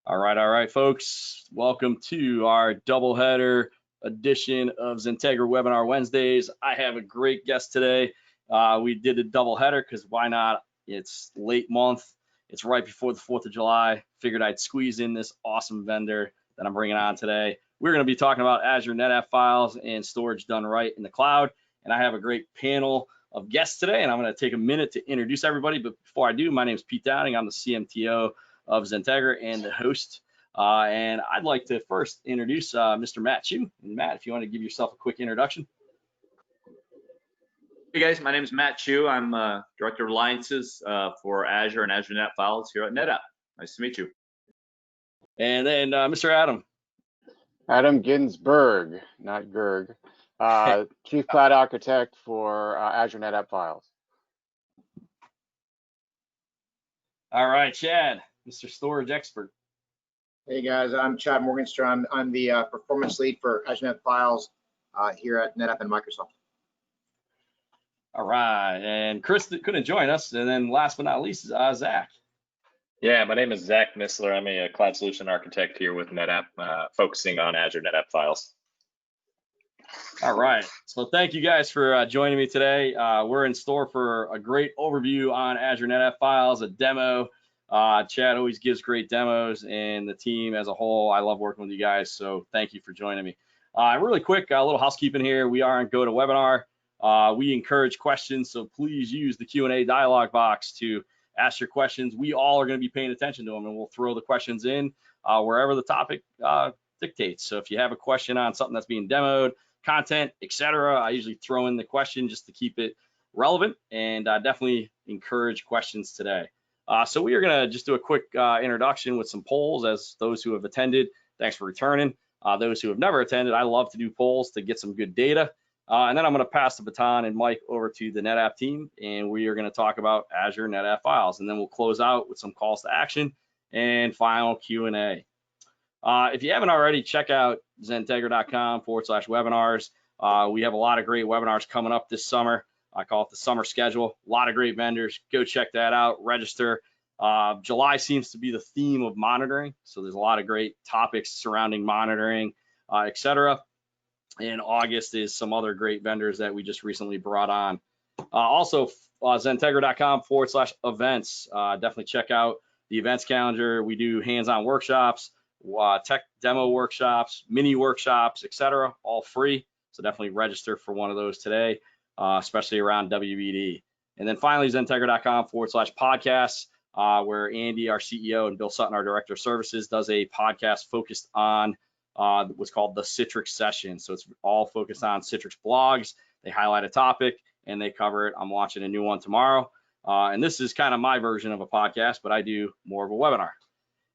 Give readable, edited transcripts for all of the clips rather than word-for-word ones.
All right, folks. Welcome to our doubleheader edition of XenTegra Webinar Wednesdays. I have a great guest today. We did a doubleheader because why not? It's late month. It's right before the 4th of July. Figured I'd squeeze in this awesome vendor that I'm bringing on today. We're going to be talking about Azure NetApp Files and storage done right in the cloud. And I have a great panel of guests today, and I'm going to take a minute to introduce everybody. But before I do, my name is Pete Downing. I'm the CMTO of XenTegra and the host. And I'd like to first introduce Mr. Matt Chu. And Matt, if you want to give yourself a quick introduction. Hey guys, my name is Matt Chu. I'm Director of Alliances for Azure and Azure NetApp Files here at NetApp. Nice to meet you. And then Mr. Adam. Adam Ginsberg, not Gerg, Chief Cloud Architect for Azure NetApp Files. All right, Chad, Mr. Storage Expert. Hey guys, I'm Chad Morgenstern. I'm the performance lead for Azure NetApp Files here at NetApp and Microsoft. All right, and Chris couldn't join us. And then last but not least, Zach. Yeah, my name is Zach Missler. I'm a cloud solution architect here with NetApp, focusing on Azure NetApp Files. All right, so thank you guys for joining me today. We're in store for a great overview on Azure NetApp Files, a demo. Chad always gives great demos, and the team as a whole, I love working with you guys, so thank you for joining me. Really quick, a little housekeeping here. We are on GoToWebinar. We encourage questions, so please use the Q&A dialog box to ask your questions. We all are going to be paying attention to them, and we'll throw the questions in wherever the topic dictates. So if you have a question on something that's being demoed, content, etc., I usually throw in the question just to keep it relevant, and definitely encourage questions today. So we are going to just do a quick introduction with some polls as those who have attended. Thanks for returning. Those who have never attended, I love to do polls to get some good data. And then I'm going to pass the baton and mic over to the NetApp team, and we are going to talk about Azure NetApp Files. And then we'll close out with some calls to action and final Q&A. If you haven't already, check out XenTegra.com/webinars. We have a lot of great webinars coming up this summer. I call it the summer schedule. A lot of great vendors. Go check that out, register. July seems to be the theme of monitoring. So there's a lot of great topics surrounding monitoring, etc. And August is some other great vendors that we just recently brought on. Also, XenTegra.com/events. Definitely check out the events calendar. We do hands-on workshops, tech demo workshops, mini workshops, etc. All free. So definitely register for one of those today, especially around WBD. And then finally, XenTegra.com/podcasts, where Andy, our CEO, and Bill Sutton, our Director of Services, does a podcast focused on what's called the Citrix session. So it's all focused on Citrix blogs. They highlight a topic and they cover it. I'm launching a new one tomorrow. And this is kind of my version of a podcast, but I do more of a webinar.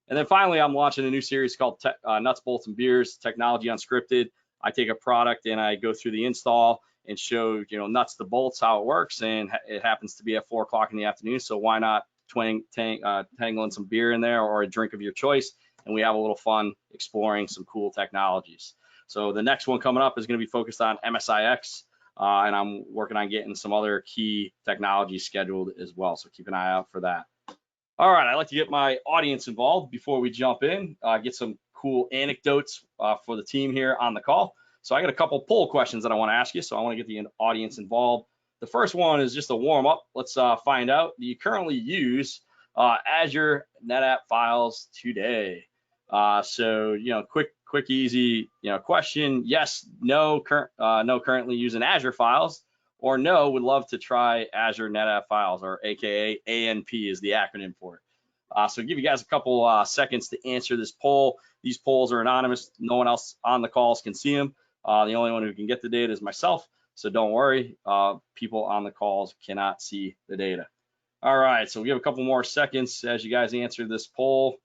And then finally, I'm launching a new series called Nuts, Bolts, and Beers, Technology Unscripted. I take a product and I go through the install and show, nuts to bolts, how it works. And it happens to be at 4 o'clock in the afternoon. So why not tangling some beer in there or a drink of your choice? And we have a little fun exploring some cool technologies. So the next one coming up is going to be focused on MSIX, and I'm working on getting some other key technologies scheduled as well. So keep an eye out for that. All right, I'd like to get my audience involved before we jump in, get some cool anecdotes for the team here on the call. So I got a couple poll questions that I want to ask you. So I want to get the audience involved. The first one is just a warm up. Let's find out, do you currently use Azure NetApp Files today? So quick, easy, question. Yes, no, no, currently using Azure Files, or no, would love to try Azure NetApp Files, or AKA ANP is the acronym for it. So give you guys a couple seconds to answer this poll. These polls are anonymous. No one else on the calls can see them. The only one who can get the data is myself. So don't worry, people on the calls cannot see the data. All right, so we have a couple more seconds as you guys answer this poll.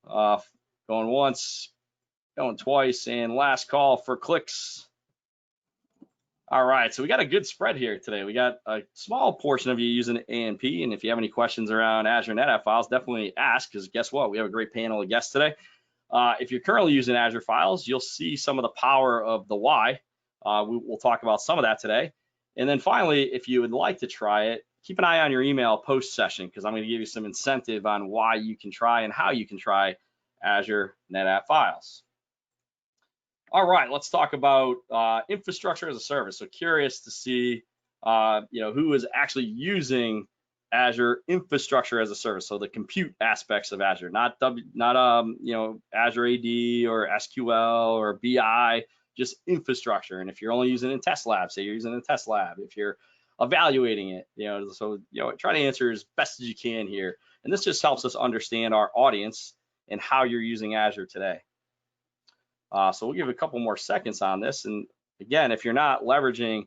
Going once, going twice, and last call for clicks. All right, so we got a good spread here today. We got a small portion of you using ANP, and if you have any questions around Azure NetApp Files, definitely ask, because guess what? We have a great panel of guests today. If you're currently using Azure Files, you'll see some of the power of the why. We'll talk about some of that today. And then finally, if you would like to try it, keep an eye on your email post-session, because I'm going to give you some incentive on why you can try and how you can try Azure NetApp Files. All right, let's talk about infrastructure as a service. So curious to see, who is actually using Azure infrastructure as a service. So the compute aspects of Azure, not Azure AD or SQL or BI, just infrastructure. And if you're only using it in test lab, say you're using it in test lab. If you're evaluating it, try to answer as best as you can here. And this just helps us understand our audience and how you're using Azure today. So we'll give a couple more seconds on this. And again, if you're not leveraging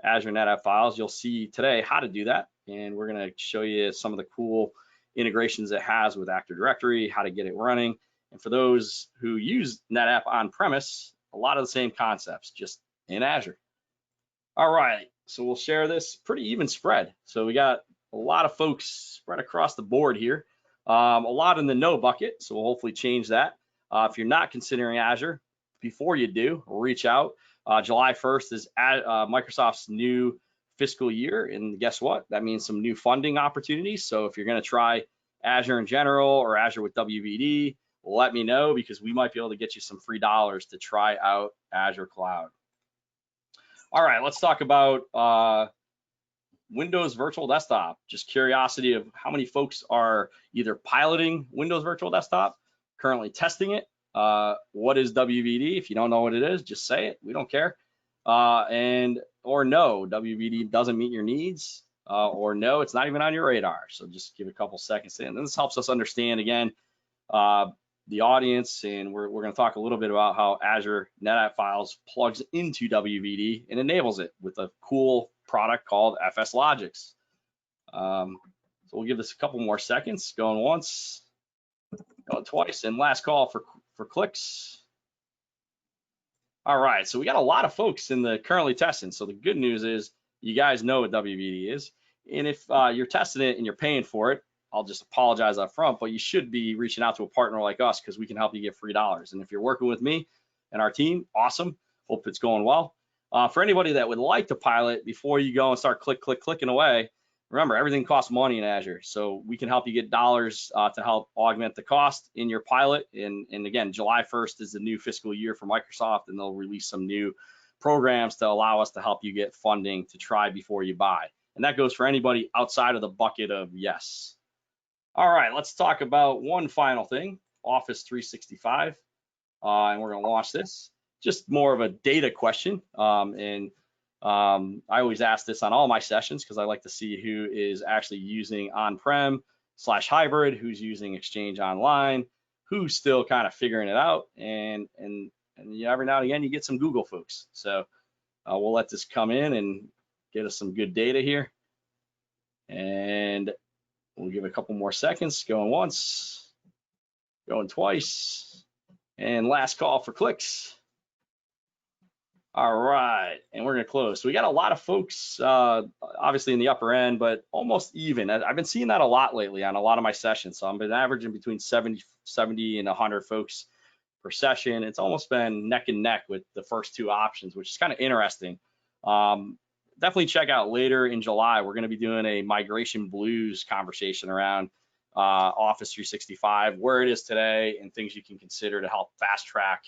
Azure NetApp Files, you'll see today how to do that. And we're going to show you some of the cool integrations it has with Active Directory, how to get it running. And for those who use NetApp on-premise, a lot of the same concepts, just in Azure. All right, so we'll share this pretty even spread. So we got a lot of folks spread across the board here. A lot in the no bucket, so we'll hopefully change that. If you're not considering Azure, before you do, reach out. July 1st is Microsoft's new fiscal year, and guess what? That means some new funding opportunities. So if you're going to try Azure in general or Azure with WVD, let me know, because we might be able to get you some free dollars to try out Azure Cloud. All right, let's talk about Windows Virtual Desktop. Just curiosity of how many folks are either piloting Windows Virtual Desktop, currently testing it. What is WVD? If you don't know what it is, just say it. We don't care. Or no, WVD doesn't meet your needs, or no, it's not even on your radar. So just give a couple seconds in. And this helps us understand, again, the audience, and we're going to talk a little bit about how Azure NetApp Files plugs into WVD and enables it with a cool product called FS Logics. So we'll give this a couple more seconds. Going once, going twice, and last call for clicks. All right, so we got a lot of folks in the currently testing. So the good news is you guys know what WVD is. And if you're testing it and you're paying for it, I'll just apologize up front, but you should be reaching out to a partner like us, because we can help you get free dollars. And if you're working with me and our team, awesome. Hope it's going well. For anybody that would like to pilot, before you go and start clicking away, remember, everything costs money in Azure. So we can help you get dollars to help augment the cost in your pilot. And again, July 1st is the new fiscal year for Microsoft, and they'll release some new programs to allow us to help you get funding to try before you buy. And that goes for anybody outside of the bucket of yes. All right, let's talk about one final thing, Office 365. And we're going to launch this. Just more of a data question. I always ask this on all my sessions, because I like to see who is actually using on-prem / hybrid, who's using Exchange Online, who's still kind of figuring it out. And every now and again, you get some Google folks. So we'll let this come in and get us some good data here. And we'll give it a couple more seconds. Going once, going twice, and last call for clicks. All right, and we're gonna close. So we got a lot of folks, obviously in the upper end, but almost even. I've been seeing that a lot lately on a lot of my sessions. So I've been averaging between 70 and 100 folks per session. It's almost been neck and neck with the first two options, which is kind of interesting. Definitely check out later in July. We're gonna be doing a migration blues conversation around Office 365, where it is today, and things you can consider to help fast track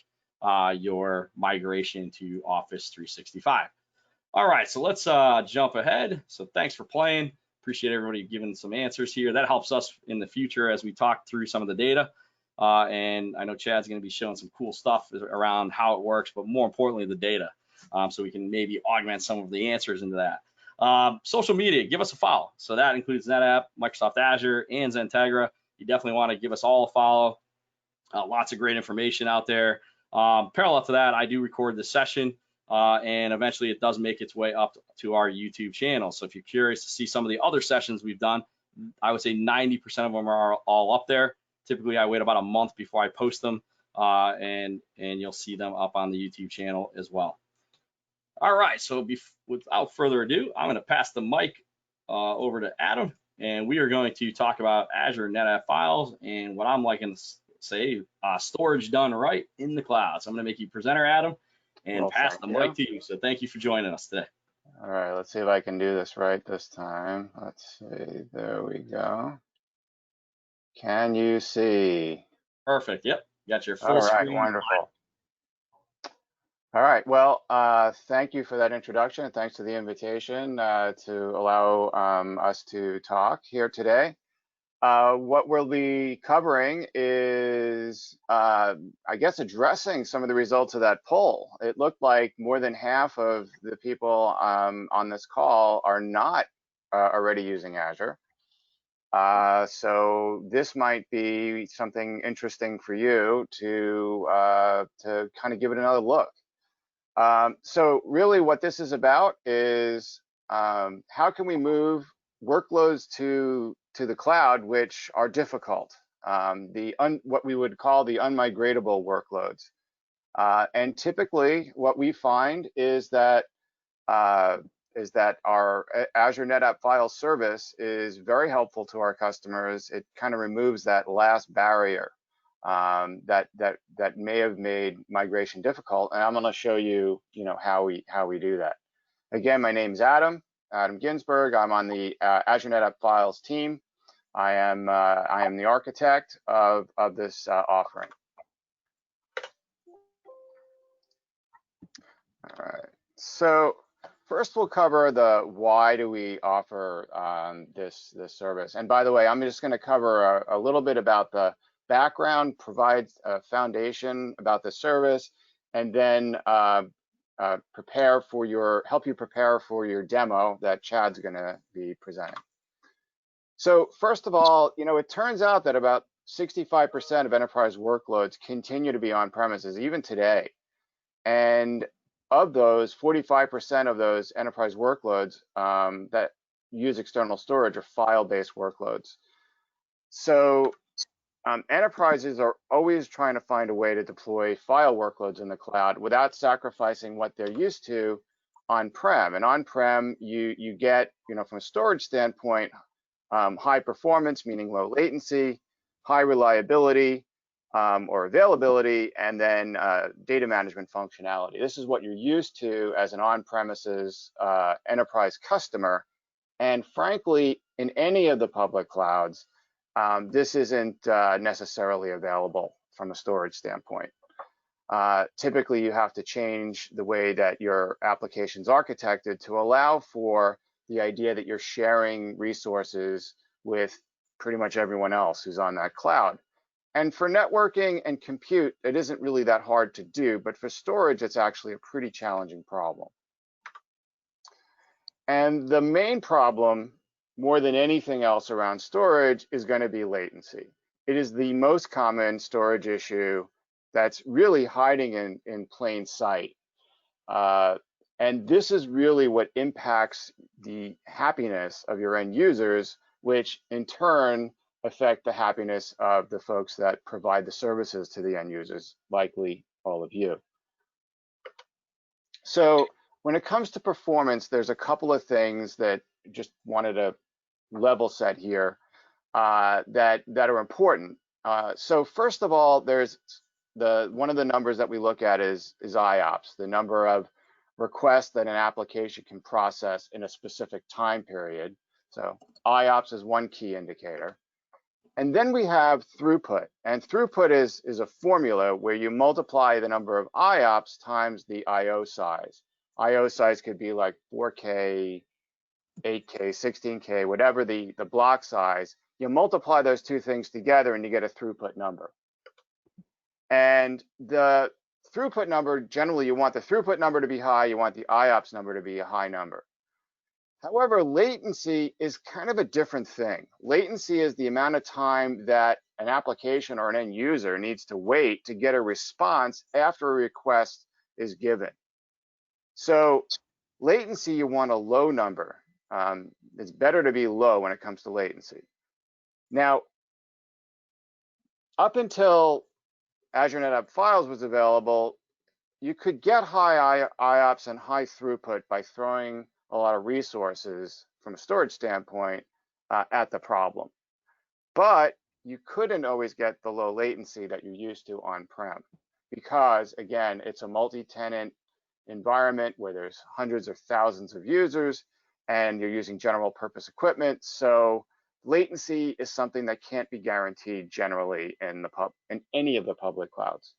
your migration to Office 365. All right, so let's jump ahead. So thanks for playing. Appreciate everybody giving some answers here. That helps us in the future as we talk through some of the data. And I know Chad's going to be showing some cool stuff around how it works, but more importantly, the data. So we can maybe augment some of the answers into that. Social media, give us a follow. So that includes NetApp, Microsoft Azure, and XenTegra. You definitely want to give us all a follow. Lots of great information out there. Parallel to that, I do record this session, and eventually it does make its way up to our YouTube channel. So if you're curious to see some of the other sessions we've done, I would say 90% of them are all up there. Typically, I wait about a month before I post them, and you'll see them up on the YouTube channel as well. All right, so without further ado, I'm going to pass the mic over to Adam, and we are going to talk about Azure NetApp Files and what I'm liking to say, storage done right in the cloud. So I'm going to make you presenter, Adam, and pass the mic to you. So thank you for joining us today. All right, let's see if I can do this right this time. Let's see, there we go. Can you see? Perfect, yep. got your All full right, screen. wonderful. All right, well, thank you for that introduction. Thanks for the invitation to allow us to talk here today. What we'll be covering is, I guess, addressing some of the results of that poll. It looked like more than half of the people on this call are not already using Azure. So this might be something interesting for you to kind of give it another look. So really what this is about is how can we move workloads to the cloud which are difficult, what we would call the unmigratable workloads. And typically what we find is that our Azure NetApp Files service is very helpful to our customers. It kind of removes that last barrier that may have made migration difficult, and I'm going to show you, how we do that. Again, my name's Adam Ginsberg. I'm on the Azure NetApp Files team. I am the architect of this offering. All right. So first, we'll cover the why do we offer this service. And by the way, I'm just going to cover a little bit about the background, provide a foundation about the service, and then help you prepare for your demo that Chad's going to be presenting. So first of all, it turns out that about 65% of enterprise workloads continue to be on premises even today, and of those, 45% of those enterprise workloads that use external storage are file-based workloads. So enterprises are always trying to find a way to deploy file workloads in the cloud without sacrificing what they're used to on-prem. And on-prem, you get, from a storage standpoint, high performance, meaning low latency, high reliability, or availability, and then data management functionality. This is what you're used to as an on-premises enterprise customer. And frankly, in any of the public clouds, this isn't necessarily available from a storage standpoint. Typically, you have to change the way that your application's architected to allow for the idea that you're sharing resources with pretty much everyone else who's on that cloud. And for networking and compute, it isn't really that hard to do, but for storage, it's actually a pretty challenging problem. And the main problem, more than anything else around storage, is going to be latency. It is the most common storage issue that's really hiding in plain sight. And this is really what impacts the happiness of your end users, which in turn affect the happiness of the folks that provide the services to the end users, likely all of you. So when it comes to performance, there's a couple of things that just wanted to level set here that are important. So first of all, there's one of the numbers that we look at is IOPS, the number of requests that an application can process in a specific time period. So IOPS is one key indicator. And then we have throughput, and throughput is a formula where you multiply the number of IOPS times the IO size. IO size could be like 4K, 8K, 16K, whatever the block size. You multiply those two things together and you get a throughput number. And the throughput number, generally you want the throughput number to be high, you want the IOPS number to be a high number. However, latency is kind of a different thing. Latency is the amount of time that an application or an end user needs to wait to get a response after a request is given. So latency, you want a low number. It's better to be low when it comes to latency. Now, up until Azure NetApp Files was available, you could get high IOPS and high throughput by throwing a lot of resources from a storage standpoint at the problem. But you couldn't always get the low latency that you're used to on-prem because, again, it's a multi-tenant environment where there's hundreds or thousands of users and you're using general purpose equipment. So latency is something that can't be guaranteed generally in any of the public clouds.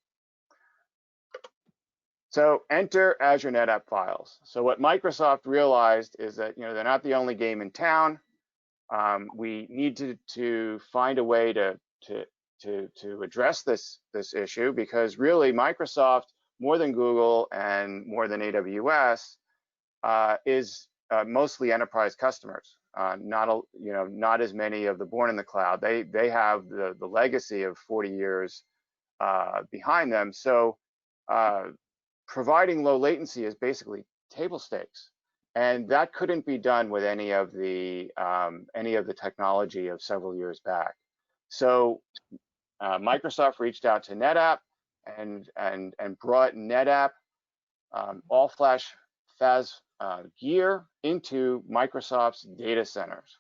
So enter Azure NetApp Files. So what Microsoft realized is that they're not the only game in town. We need to find a way to address this issue, because really Microsoft, more than Google and more than AWS, is mostly enterprise customers. Not as many of the born in the cloud. They have the legacy of 40 years behind them. So providing low latency is basically table stakes, and that couldn't be done with any of the technology of several years back. So Microsoft reached out to NetApp and brought NetApp all-flash FAS gear into Microsoft's data centers,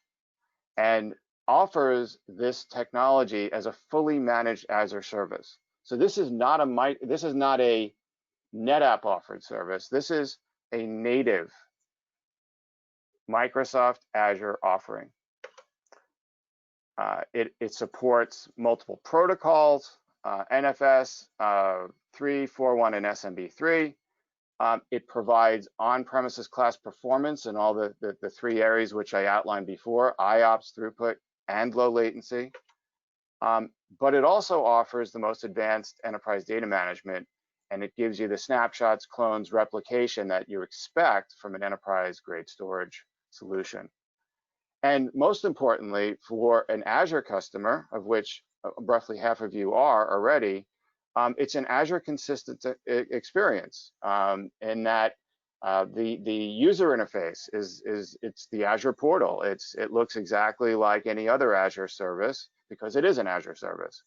and offers this technology as a fully managed Azure service. So this is not a NetApp offered service. This is a native Microsoft Azure offering. It supports multiple protocols, NFS 3.4.1 and SMB3. It provides on-premises class performance in all the three areas which I outlined before: IOPS, throughput, and low latency. But it also offers the most advanced enterprise data management, and it gives you the snapshots, clones, replication that you expect from an enterprise-grade storage solution. And most importantly, for an Azure customer, of which roughly half of you are already, it's an Azure consistent experience in that the user interface it's the Azure portal. It looks exactly like any other Azure service because it is an Azure service.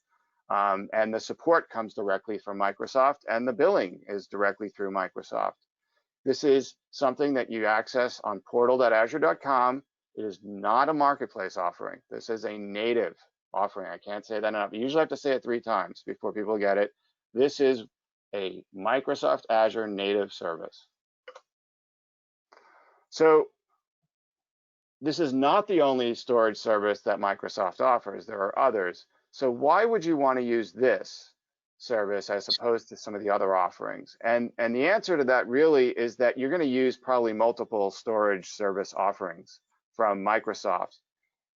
And the support comes directly from Microsoft, and the billing is directly through Microsoft. This is something that you access on portal.azure.com. It is not a marketplace offering. This is a native offering. I can't say that enough. You usually have to say it 3 times before people get it. This is a Microsoft Azure native service. So this is not the only storage service that Microsoft offers. There are others. So why would you want to use this service as opposed to some of the other offerings? And the answer to that really is that you're going to use probably multiple storage service offerings from Microsoft.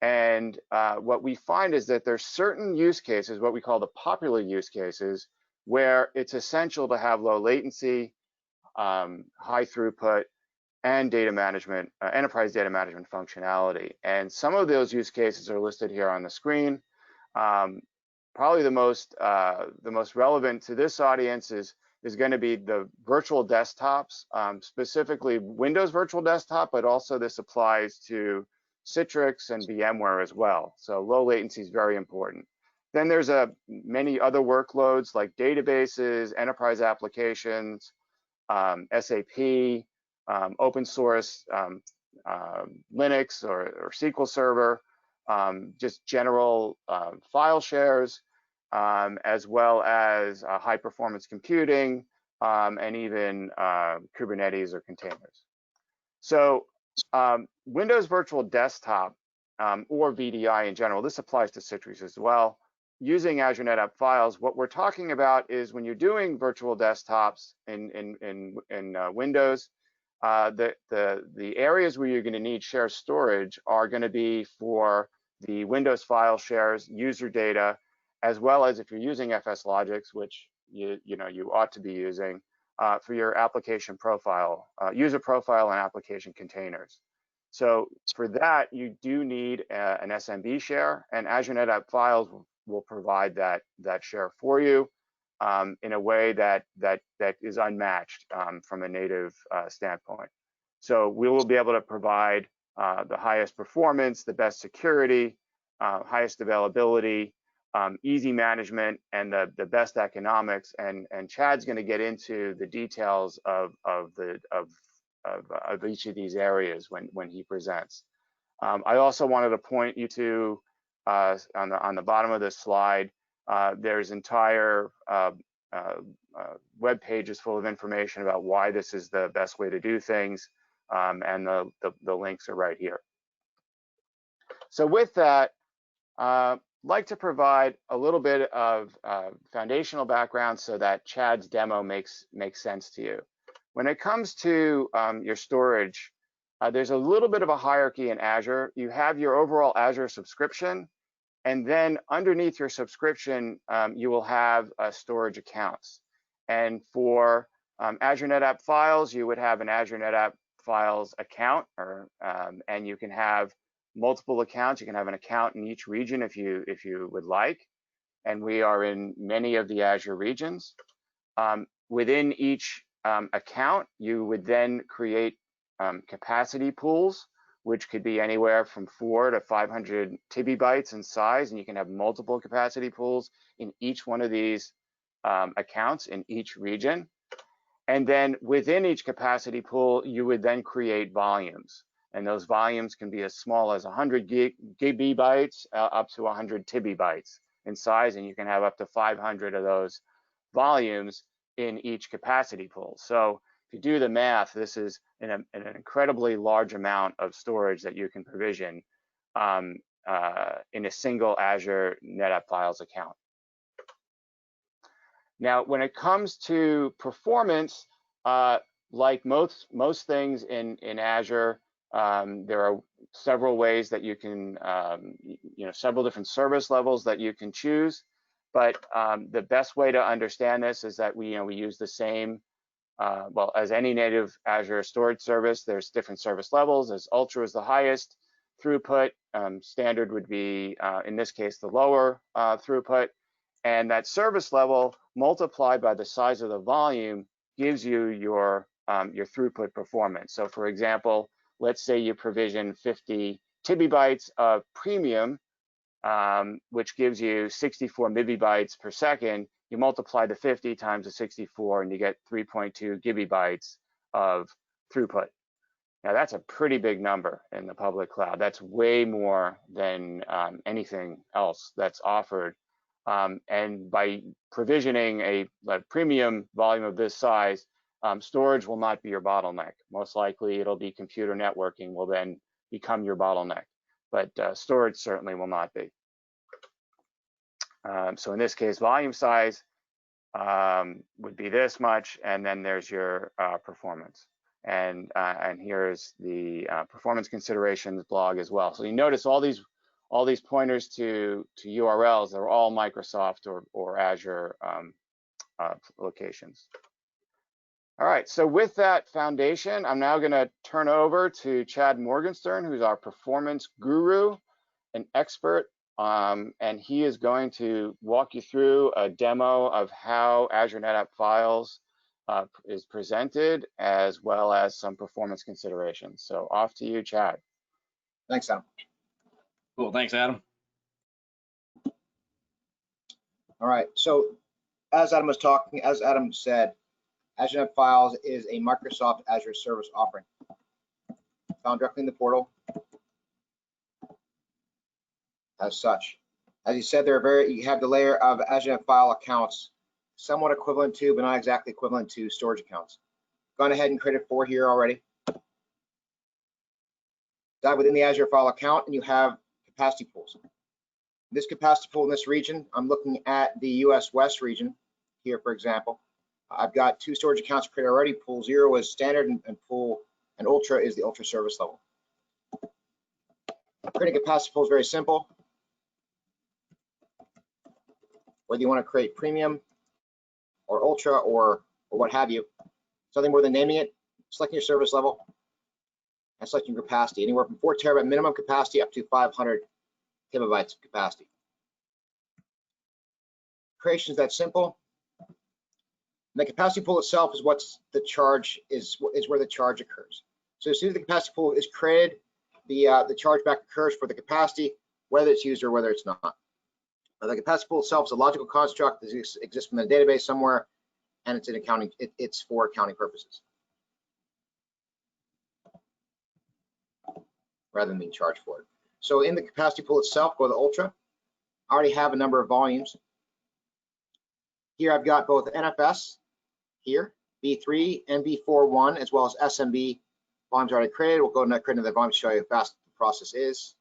And what we find is that there's certain use cases, what we call the popular use cases, where it's essential to have low latency, high throughput, and data management, enterprise data management functionality. And some of those use cases are listed here on the screen. Probably the most relevant to this audience is going to be the virtual desktops, specifically Windows Virtual Desktop, but also this applies to Citrix and VMware as well. So low latency is very important. Then there's many other workloads like databases, enterprise applications, SAP, open source Linux or SQL Server, just general file shares, as well as high performance computing, and even Kubernetes or containers. So Windows Virtual Desktop or VDI in general, this applies to Citrix as well. Using Azure NetApp Files, what we're talking about is when you're doing virtual desktops in Windows, the areas where you're going to need shared storage are going to be for the Windows file shares, user data, as well as if you're using FSLogix, which you ought to be using, for your application profile, user profile and application containers. So for that, you do need an SMB share, and Azure NetApp Files will provide that share for you in a way that is unmatched from a native standpoint. So we will be able to provide the highest performance, the best security, highest availability, easy management, and the best economics. And Chad's going to get into the details of each of these areas when he presents. I also wanted to point you to on the bottom of this slide, there's entire web pages full of information about why this is the best way to do things, and the links are right here. So with that, like to provide a little bit of foundational background so that Chad's demo makes sense to you. When it comes to your storage, there's a little bit of a hierarchy in Azure. You have your overall Azure subscription, and then underneath your subscription, you will have storage accounts. And for Azure NetApp Files, you would have an Azure NetApp Files account, and you can have multiple accounts. You can have an account in each region if you would like. And we are in many of the Azure regions. Within each account, you would then create capacity pools, which could be anywhere from 4 to 500 TB in size, and you can have multiple capacity pools in each one of these accounts in each region. And then within each capacity pool, you would then create volumes. And those volumes can be as small as 100 GB up to 100 TB in size, and you can have up to 500 of those volumes in each capacity pool. So if you do the math, this is an incredibly large amount of storage that you can provision in a single Azure NetApp Files account. Now, when it comes to performance, like most things in Azure, there are several ways that you can, several different service levels that you can choose. But the best way to understand this is that we use the same, well, as any native Azure storage service, there's different service levels. As Ultra is the highest throughput, standard would be, in this case, the lower throughput. And that service level multiplied by the size of the volume gives you your throughput performance. So for example, let's say you provision 50 TB of premium, which gives you 64 MB per second. You multiply the 50 times the 64 and you get 3.2 GB of throughput. Now that's a pretty big number in the public cloud. That's way more than anything else that's offered. And by provisioning a premium volume of this size, storage will not be your bottleneck. Most likely it'll be computer networking will then become your bottleneck, but storage certainly will not be. So in this case, volume size would be this much, and then there's your performance. And here's the performance considerations blog as well. So you notice all these pointers to URLs, they're all Microsoft or Azure locations. All right, so with that foundation, I'm now gonna turn over to Chad Morgenstern, who's our performance guru, an expert, and he is going to walk you through a demo of how Azure NetApp Files is presented, as well as some performance considerations. So off to you, Chad. Thanks, Adam. Cool, thanks, Adam. All right, so as Adam was talking, as Adam said, Azure NetApp Files is a Microsoft Azure service offering found directly in the portal. As such, as you said, you have the layer of Azure NetApp File accounts, somewhat equivalent to, but not exactly equivalent to, storage accounts. Gone ahead and created 4 here already. Dive within the Azure File account, and you have capacity pools. This capacity pool in this region, I'm looking at the US West region here, for example. I've got 2 storage accounts created already. Pool 0 is standard, and Ultra is the Ultra service level. Creating capacity pool is very simple. Whether you want to create premium or Ultra or what have you, it's nothing more than naming it, selecting your service level, and selecting your capacity, anywhere from 4 terabyte minimum capacity up to 500 KB of capacity. Creation is that simple. And the capacity pool itself is what's the charge is where the charge occurs. So as soon as the capacity pool is created, the charge back occurs for the capacity, whether it's used or whether it's not. Now, the capacity pool itself is a logical construct that exists from the database somewhere, and it's in accounting. It's for accounting purposes, rather than being charged for it. So in the capacity pool itself, go to Ultra. I already have a number of volumes. Here I've got both NFS here, B3 and B4.1, as well as SMB volumes already created. We'll go and create another volume to show you how fast the process is.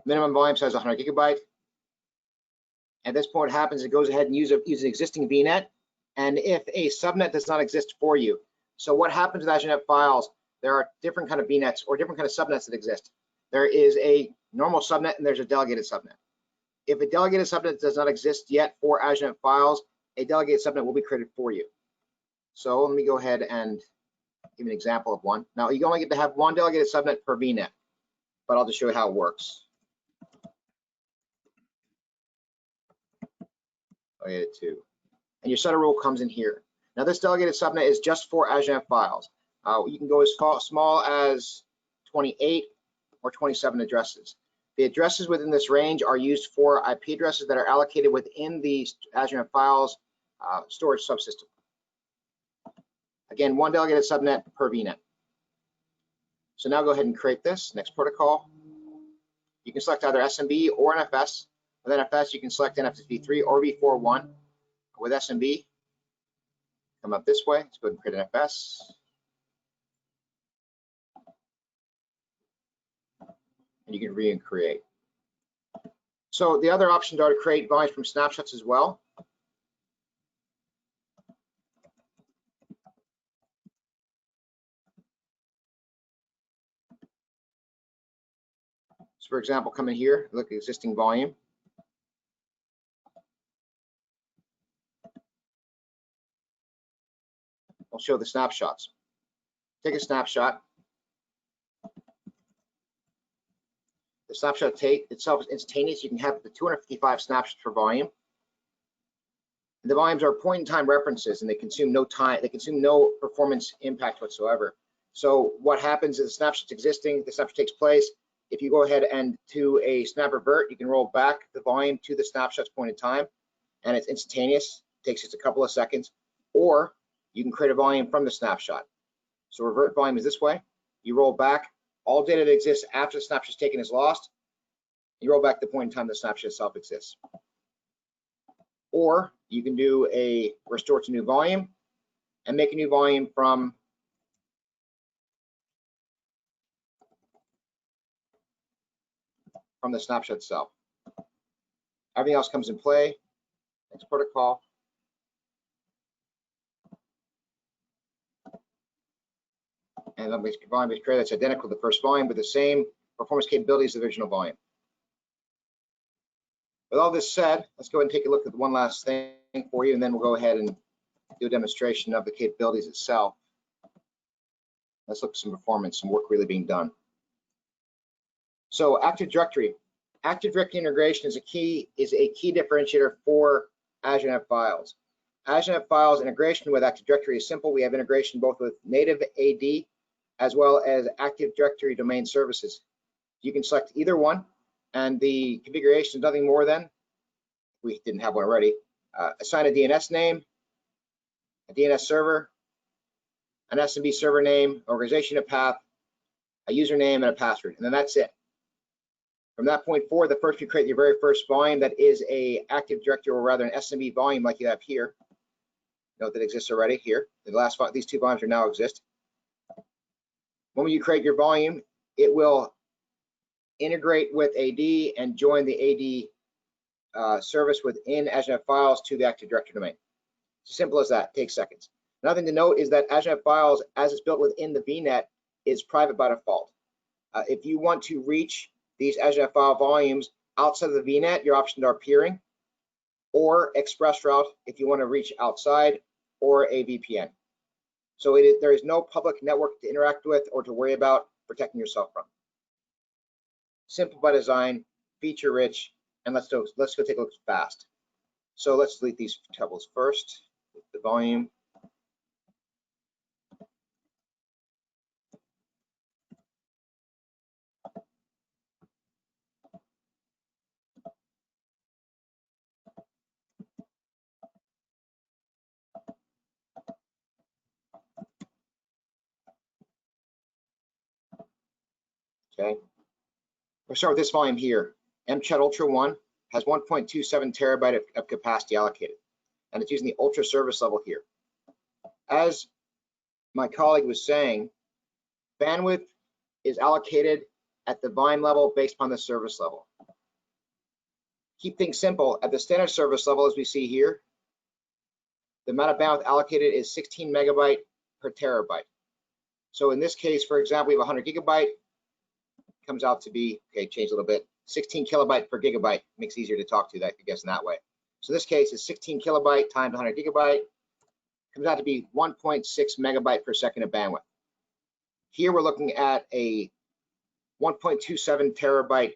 Minimum volume size 100 gigabyte. At this point, what happens, it goes ahead and uses an existing VNet. And if a subnet does not exist for you, so what happens with Azure NetApp Files, there are different kind of VNets or different kind of subnets that exist. There is a normal subnet and there's a delegated subnet. If a delegated subnet does not exist yet for Azure NetApp Files, a delegated subnet will be created for you. So let me go ahead and give an example of one. Now, you only get to have one delegated subnet per VNet, but I'll just show you how it works. Delegated 2. And your setter rule comes in here. Now, this delegated subnet is just for Azure NetApp Files. You can go as small as 28 or 27 addresses. The addresses within this range are used for IP addresses that are allocated within the Azure NetApp Files storage subsystem. Again, one delegated subnet per VNet. So now go ahead and create this next protocol. You can select either SMB or NFS. With NFS, you can select NFS v3 or v4.1. With SMB, come up this way. Let's go ahead and create NFS. And you can read and create. So the other options are to create volumes from snapshots as well. So for example, come in here, look at existing volume. I'll show the snapshots. Take a snapshot. The snapshot itself is instantaneous. You can have up to 255 snapshots per volume. And the volumes are point-in-time references, and they consume no time. They consume no performance impact whatsoever. So what happens is the snapshot's existing. The snapshot takes place. If you go ahead and do a snap revert, you can roll back the volume to the snapshot's point in time, and it's instantaneous. It takes just a couple of seconds. Or you can create a volume from the snapshot. So revert volume is this way. You roll back. All data that exists after the snapshot is taken is lost. You roll back the point in time the snapshot itself exists. Or you can do a restore to new volume and make a new volume from the snapshot itself. Everything else comes in play. Next protocol. And the volume is created that's identical to the first volume with the same performance capabilities as the original volume. With all this said, let's go ahead and take a look at one last thing for you, and then we'll go ahead and do a demonstration of the capabilities itself. Let's look at some performance, some work really being done. So Active Directory. Active Directory integration is a key differentiator for Azure NetApp Files. Azure NetApp Files integration with Active Directory is simple. We have integration both with native AD as well as Active Directory domain services. You can select either one, and the configuration is nothing more than, we didn't have one already, assign a DNS name, a DNS server, an SMB server name, organization of path, a username, and a password, and then that's it. From that point forward, the first you create your very first volume that is a Active Directory, or rather an SMB volume like you have here. Note that exists already here. The last these two volumes are now exist. When you create your volume, it will integrate with AD and join the AD service within Azure NetApp Files to the Active Directory domain. It's as simple as that. It takes seconds. Another thing to note is that Azure NetApp Files, as it's built within the VNet, is private by default. If you want to reach these Azure NetApp File volumes outside of the VNet, your options are peering or ExpressRoute if you want to reach outside, or a VPN. So there is no public network to interact with or to worry about protecting yourself from. Simple by design, feature rich, and let's go take a look fast. So let's delete these tables first with the volume. Okay, we'll start with this volume here. mChat Ultra 1 has 1.27 terabyte of capacity allocated, and it's using the Ultra service level here. As my colleague was saying, bandwidth is allocated at the volume level based upon the service level. Keep things simple. At the standard service level, as we see here, the amount of bandwidth allocated is 16 megabyte per terabyte. So in this case, for example, we have 100 gigabyte, comes out to be, okay, change a little bit, 16 kilobyte per gigabyte. Makes it easier to talk to that, I guess, in that way. So this case is 16 kilobyte times 100 gigabyte, comes out to be 1.6 megabyte per second of bandwidth. Here we're looking at a 1.27 terabyte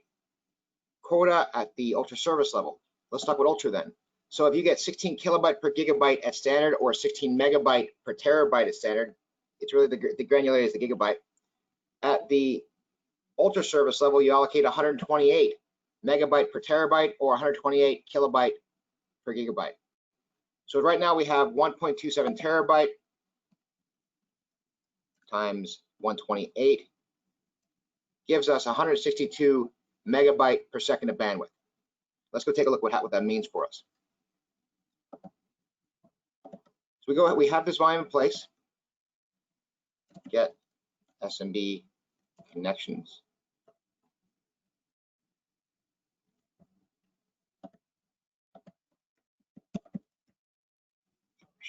quota at the ultra service level. Let's talk about ultra then. So if you get 16 kilobyte per gigabyte at standard or 16 megabyte per terabyte at standard, it's really the granularity is the gigabyte. At the ultra service level, you allocate 128 megabyte per terabyte or 128 kilobyte per gigabyte. So right now we have 1.27 terabyte times 128 gives us 162 megabyte per second of bandwidth. Let's go take a look what that means for us. So we have this volume in place. Get SMB connections.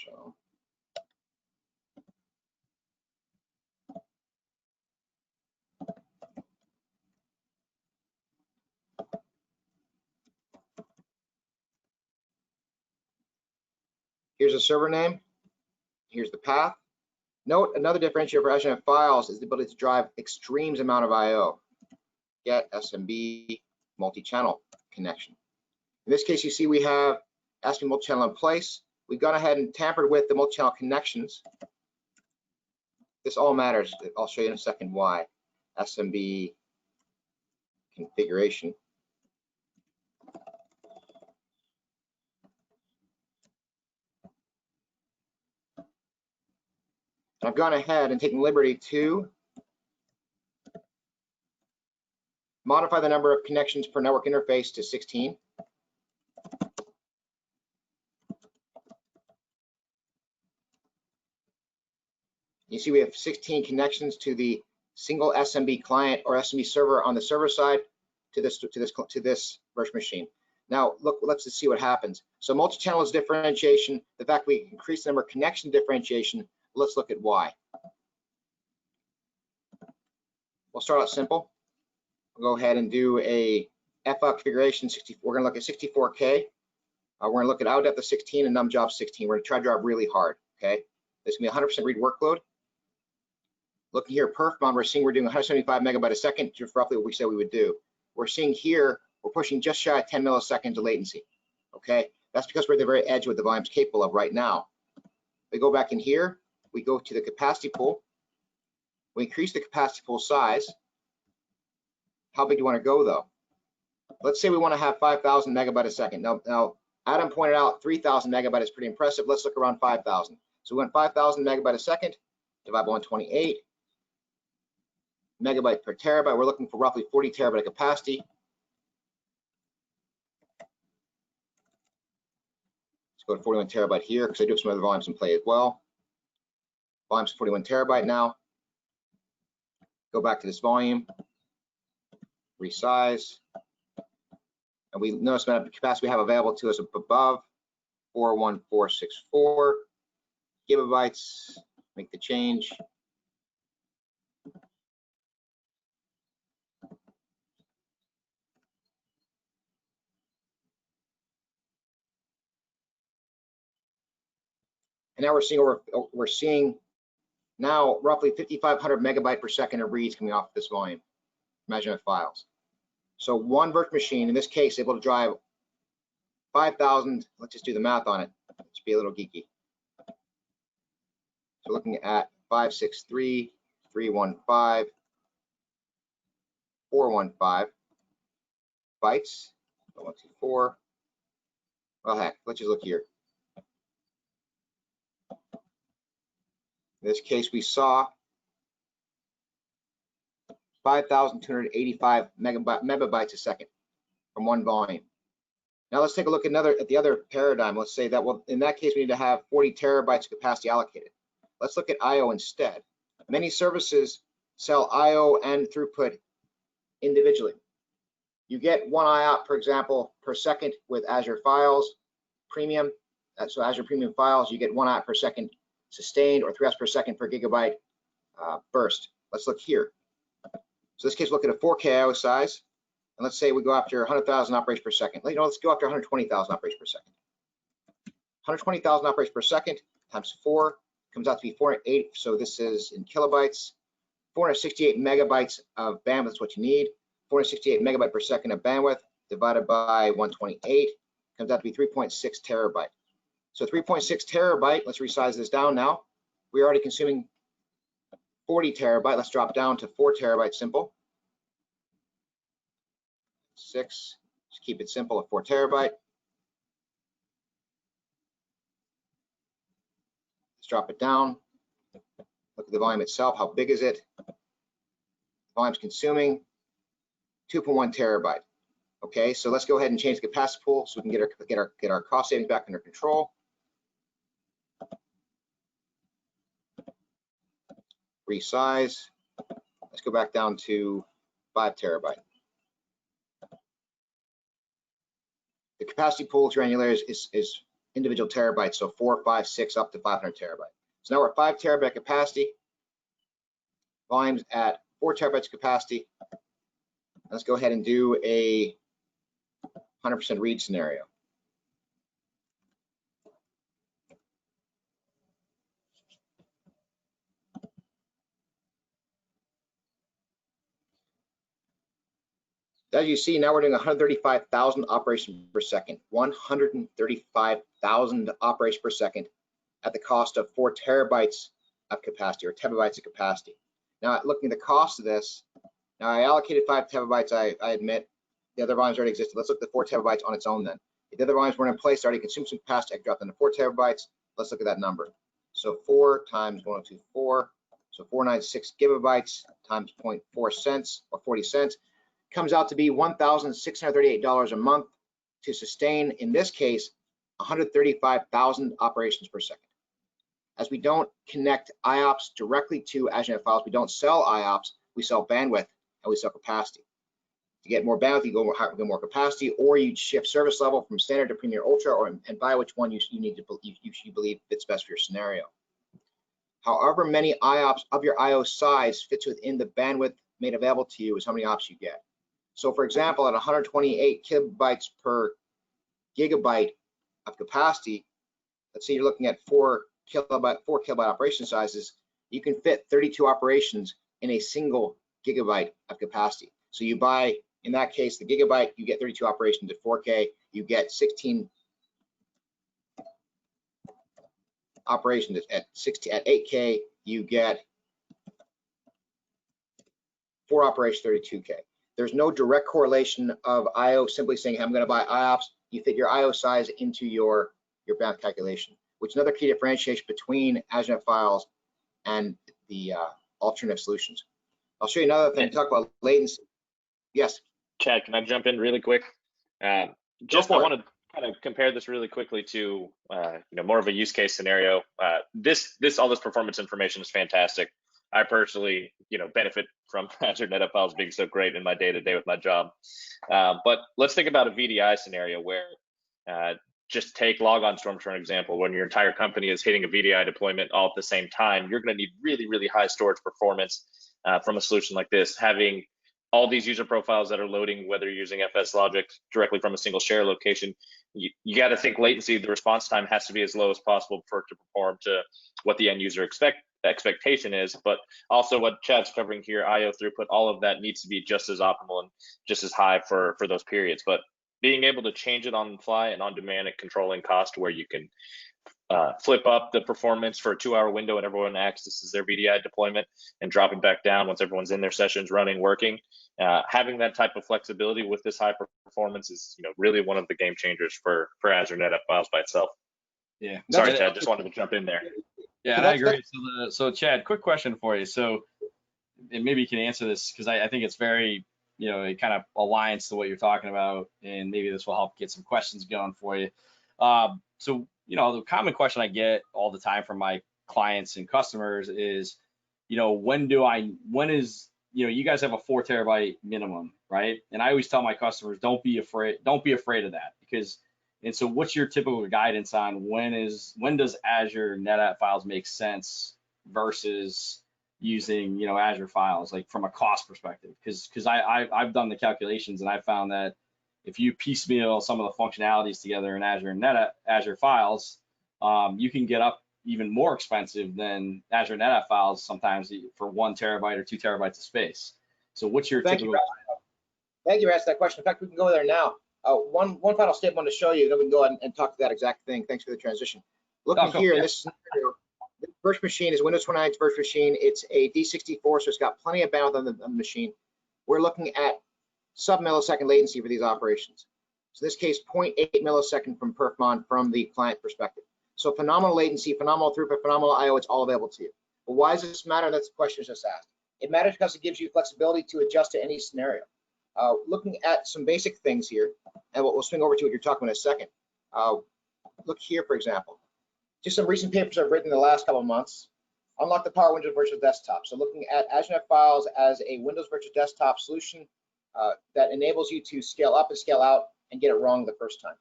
So here's a server name. Here's the path. Note another differentiator for Azure NetApp Files is the ability to drive extremes amount of I/O. Get SMB multi-channel connection. In this case, you see we have SMB multi-channel in place. We've gone ahead and tampered with the multi-channel connections. This all matters. I'll show you in a second why. SMB configuration. I've gone ahead and taken liberty to modify the number of connections per network interface to 16. You see we have 16 connections to the single SMB client or SMB server on the server side to this virtual machine. Now look, let's just see what happens. So multi-channel is differentiation. The fact we increase the number of connection differentiation. Let's look at why. We'll start out simple. We'll go ahead and do a FL configuration. We're going to look at 64K. We're going to look at out depth of 16 and num job 16. We're going to try to drive really hard. Okay, this is going to be 100% read workload. Looking here, perf mount, we're seeing we're doing 175 megabyte a second, just roughly what we said we would do. We're seeing here we're pushing just shy of 10 milliseconds of latency. Okay, that's because we're at the very edge of what the volume's capable of right now. We go back in here. We go to the capacity pool. We increase the capacity pool size. How big do you want to go though? Let's say we want to have 5,000 megabyte a second. Now Adam pointed out 3,000 megabyte is pretty impressive. Let's look around 5,000. So we want 5,000 megabyte a second, divide by 128 megabyte per terabyte. We're looking for roughly 40 terabyte of capacity. Let's go to 41 terabyte here because I do have some other volumes in play as well. Volume's 41 terabyte now. Go back to this volume, resize, and we notice the amount of capacity we have available to us above 41464 gigabytes. Make the change. And now we're seeing now roughly 5,500 megabyte per second of reads coming off this volume from Azure NetApp Files. So one virtual machine, in this case, able to drive 5,000. Let's just do the math on it. Let's be a little geeky. So looking at 563, 315, 415 bytes. 124. Well, heck, let's just look here. In this case, we saw 5,285 megabytes a second from one volume. Now let's take a look at the other paradigm. Let's say that, well, in that case, we need to have 40 terabytes of capacity allocated. Let's look at I/O instead. Many services sell I/O and throughput individually. You get 1 IOP, for example, per second with Azure Files Premium. So Azure Premium Files, you get 1 IOP per second sustained, or 3 IOPs per second per gigabyte burst. Let's look here. So in this case, look at a 4K IO size, and let's say we go after 100,000 operations per second. Let's go after 120,000 operations per second. 120,000 operations per second times 4 comes out to be 408. So this is in kilobytes. 468 megabytes of bandwidth is what you need. 468 megabyte per second of bandwidth divided by 128 comes out to be 3.6 terabyte. So 3.6 terabyte, let's resize this down now. We're already consuming 40 terabyte. Let's drop down to 4 terabyte simple. 6, just keep it simple at 4 terabyte. Let's drop it down. Look at the volume itself. How big is it? The volume's consuming 2.1 terabyte. Okay, so let's go ahead and change the capacity pool so we can get our cost savings back under control. Resize. Let's go back down to 5 terabyte. The capacity pool granularity is individual terabytes, so 4, 5, 6, up to 500 terabyte. So now we're at 5 terabyte capacity. Volumes at 4 terabytes capacity. Let's go ahead and do a 100% read scenario. As you see, now we're doing 135,000 operations per second, 135,000 operations per second at the cost of 4 terabytes of capacity, or terabytes of capacity. Now, looking at the cost of this, now I allocated 5 terabytes, I admit. The other volumes already existed. Let's look at the 4 terabytes on its own then. If the other volumes weren't in place, already consumed some capacity, I dropped into 4 terabytes. Let's look at that number. So 4 times 102.4, so 496 gigabytes times 0.4 cents or 40 cents. Comes out to be $1,638 a month to sustain, in this case, 135,000 operations per second. As we don't connect IOPS directly to Azure NetApp Files, we don't sell IOPS, we sell bandwidth and we sell capacity. To get more bandwidth, you go more capacity, or you shift service level from standard to Premier Ultra, and buy which one you believe fits best for your scenario. However many IOPS of your IO size fits within the bandwidth made available to you is how many OPS you get. So for example, at 128 kilobytes per gigabyte of capacity, let's say you're looking at 4 kilobyte operation sizes, you can fit 32 operations in a single gigabyte of capacity. So you buy, in that case, the gigabyte, you get 32 operations at 4K, you get 16 operations at 8K, you get 4 operations, 32K. There's no direct correlation of IO simply saying, hey, I'm going to buy IOPS. You fit your IO size into your bandwidth calculation, which is another key differentiation between Azure NetApp Files and the alternative solutions. I'll show you another thing. Talk about latency. Yes. Chad, can I jump in really quick? I want to kind of compare this really quickly to more of a use case scenario. All this performance information is fantastic. I personally, benefit from Azure NetApp Files being so great in my day-to-day with my job. But let's think about a VDI scenario where, just take logon storms for an example. When your entire company is hitting a VDI deployment all at the same time, you're going to need really, really high storage performance from a solution like this. Having all these user profiles that are loading, whether you're using FS Logic directly from a single share location, you got to think latency. The response time has to be as low as possible for it to perform to what the end user expectation is, but also what Chad's covering here, IO throughput, all of that needs to be just as optimal and just as high for those periods. But being able to change it on the fly and on demand and controlling cost, where you can flip up the performance for a 2-hour window and everyone accesses their VDI deployment and drop it back down once everyone's in their sessions running, working. Having that type of flexibility with this high performance is really one of the game changers for Azure NetApp Files by itself. Yeah. Sorry, Chad, just wanted to jump in there. Yeah, and I agree. So Chad, quick question for you. So, and maybe you can answer this because I think it's very, it kind of aligns to what you're talking about, and maybe this will help get some questions going for you. So, the common question I get all the time from my clients and customers is, when is, you guys have a 4 terabyte minimum, right? And I always tell my customers, don't be afraid of that, because, and so what's your typical guidance on when does Azure NetApp Files make sense versus using, Azure Files, like from a cost perspective? Because I've done the calculations, and I found that if you piecemeal some of the functionalities together in Azure Files, you can get up even more expensive than Azure NetApp Files sometimes for 1 terabyte or 2 terabytes of space. So what's your typical? Thank you for asking that question. In fact, we can go there now. One final step I want to show you, then we can go ahead and talk to that exact thing. Thanks for the transition. Looking here, in this scenario, the first machine is Windows 29's first machine. It's a D64, so it's got plenty of bandwidth on the machine. We're looking at sub-millisecond latency for these operations. So in this case, 0.8 millisecond from perfmon from the client perspective. So phenomenal latency, phenomenal throughput, phenomenal I/O, it's all available to you. But why does this matter? That's the question just asked. It matters because it gives you flexibility to adjust to any scenario. Looking at some basic things here, and we'll swing over to what you're talking about in a second. Look here, for example. Just some recent papers I've written in the last couple of months. Unlock the power of Windows Virtual Desktop. So looking at Azure NetApp Files as a Windows Virtual Desktop solution that enables you to scale up and scale out and get it wrong the first time.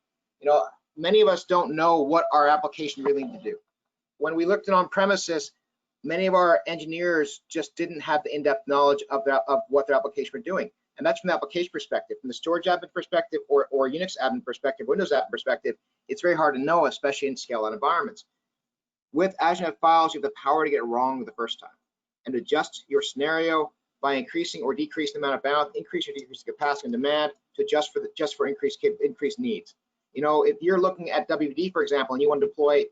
Many of us don't know what our application really needs to do. When we looked at on-premises, many of our engineers just didn't have the in-depth knowledge of what their application were doing. And that's from the application perspective. From the storage admin perspective or Unix admin perspective, Windows admin perspective, it's very hard to know, especially in scale-out environments. With Azure NetApp Files, you have the power to get it wrong the first time and adjust your scenario by increasing or decreasing the amount of bandwidth, increase or decrease the capacity and demand to adjust for increased needs. If you're looking at WD, for example, and you want to deploy